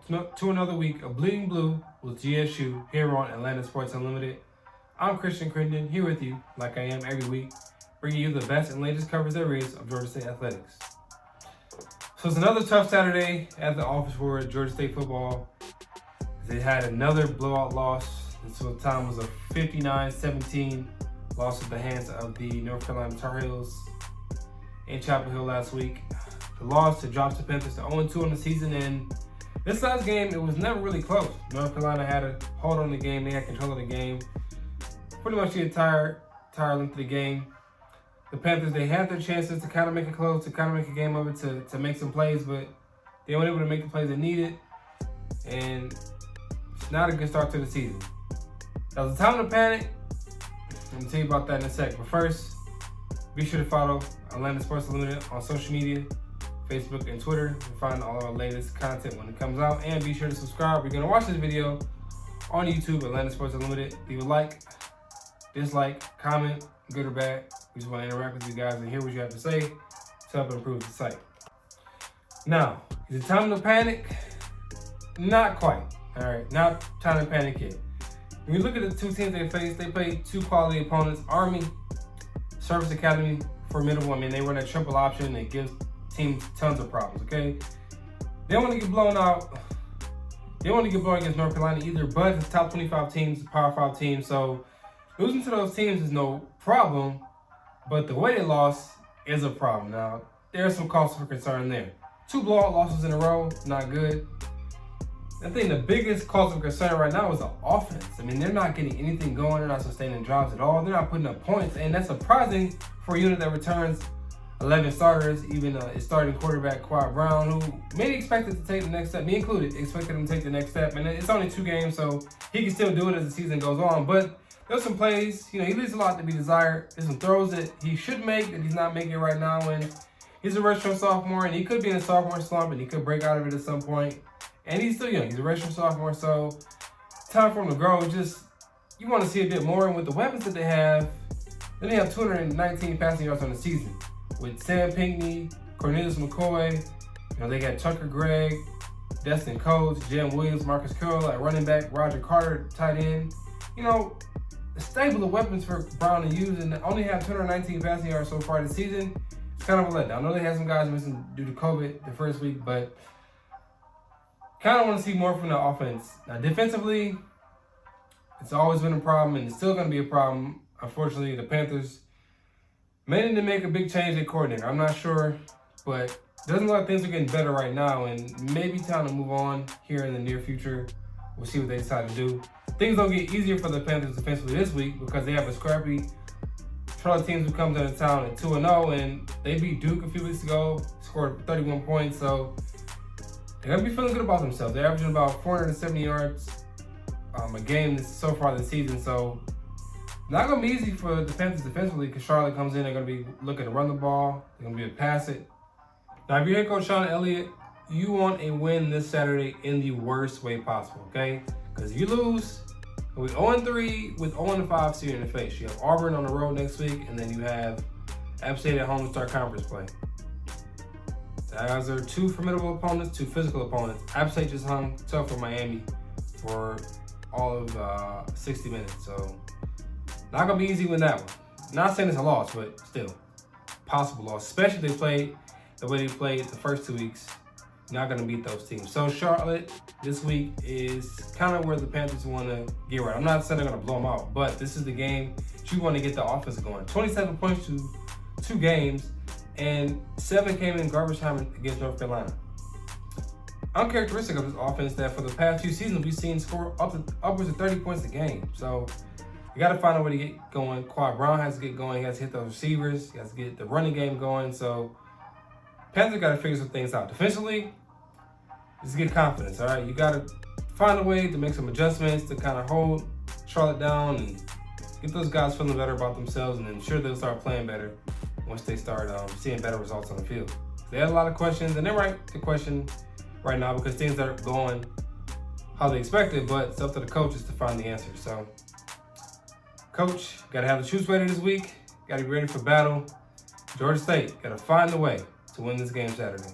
to another week of Bleeding Blue with GSU here on Atlanta Sports Unlimited. I'm Christian Crittenden, here with you, like I am every week, bringing you the best and latest coverage there is of Georgia State athletics. So it's another tough Saturday at the office for Georgia State football. They had another blowout loss. This time was a 59-17 loss at the hands of the North Carolina Tar Heels in Chapel Hill last week. The loss to drop the Panthers to 0-2 on the season, and this last game, it was never really close. North Carolina had a hold on the game. They had control of the game pretty much the entire length of the game. The Panthers, they had their chances to kind of make it close, to kind of make a game of it, to make some plays, but they weren't able to make the plays they needed, and it's not a good start to the season. That was a time to panic. I'm going to tell you about that in a sec. But first, be sure to follow Atlanta Sports Unlimited on social media, Facebook and Twitter, to find all our latest content when it comes out. And be sure to subscribe. We're going to watch this video on YouTube, Atlanta Sports Unlimited. Leave a like, dislike, comment, good or bad. We just want to interact with you guys and hear what you have to say to help improve the site. Now, is it time to panic? Not quite. All right, not time to panic yet. When you look at the two teams they faced, they played two quality opponents. Army, Service Academy, formidable. I mean, they run a triple option. It gives teams tons of problems, okay? They don't want to get blown out. They don't want to get blown against North Carolina either, but it's top 25 teams, Power 5 teams, so losing to those teams is no problem, but the way they lost is a problem. Now, there's some cause for concern there. 2 blowout losses in a row, not good. I think the biggest cause of concern right now is the offense. I mean, they're not getting anything going. They're not sustaining drives at all. They're not putting up points, and that's surprising for a unit that returns 11 starters, even a starting quarterback, Quad Brown, who maybe expected to take the next step, me included, expected him to take the next step. And it's only 2 games, so he can still do it as the season goes on. But there's some plays, he leaves a lot to be desired. There's some throws that he should make that he's not making right now. And he's a redshirt sophomore, and he could be in a sophomore slump, and he could break out of it at some point. And he's still young. He's a redshirt sophomore, so time for him to grow. Just, you want to see a bit more. And with the weapons that they have, then they have 219 passing yards on the season. With Sam Pinckney, Cornelius McCoy, they got Tucker Gregg, Destin Coates, Jem Williams, Marcus Carroll at running back, Roger Carter tight end. A stable of weapons for Brown to use, and only have 219 passing yards so far this season. It's kind of a letdown. I know they had some guys missing due to COVID the first week, but kind of want to see more from the offense. Now, defensively, it's always been a problem, and it's still going to be a problem. Unfortunately, the Panthers may need to make a big change at coordinator. I'm not sure, but it doesn't look like things are getting better right now, and maybe time to move on here in the near future. We'll see what they decide to do. Things don't get easier for the Panthers defensively this week because they have a scrappy Charlotte teams who comes into town at 2-0, and they beat Duke a few weeks ago, scored 31 points, so they're going to be feeling good about themselves. They're averaging about 470 yards a game so far this season, so not going to be easy for the Panthers defensively because Charlotte comes in. They're going to be looking to run the ball. They're going to be able to pass it. Now, if you're head coach Sean Elliott, you want a win this Saturday in the worst way possible, okay? Because if you lose, with 0-3 with 0-5 still in the face. You have Auburn on the road next week, and then you have App State at home to start conference play. Those are 2 formidable opponents, 2 physical opponents. App State just hung tough for Miami for all of 60 minutes, so not going to be easy with that one. Not saying it's a loss, but still, possible loss, especially if they played the way they played the first 2 weeks. Not going to beat those teams. So Charlotte this week is kind of where the Panthers want to get right. I'm not saying they're going to blow them out, but this is the game you want to get the offense going. 27 points to 2 games, and 7 came in garbage time against North Carolina. Uncharacteristic of this offense that for the past few seasons we've seen score upwards of 30 points a game. So you got to find a way to get going. Quad Brown has to get going. He has to hit those receivers. He has to get the running game going. So Panthers got to figure some things out. Defensively, just get confidence, all right? You got to find a way to make some adjustments to kind of hold Charlotte down and get those guys feeling better about themselves, and ensure they'll start playing better once they start seeing better results on the field. They had a lot of questions, and they're right to question right now because things aren't going how they expected, but it's up to the coaches to find the answers. So, coach, got to have the troops ready this week. Got to be ready for battle. Georgia State got to find a way to win this game Saturday.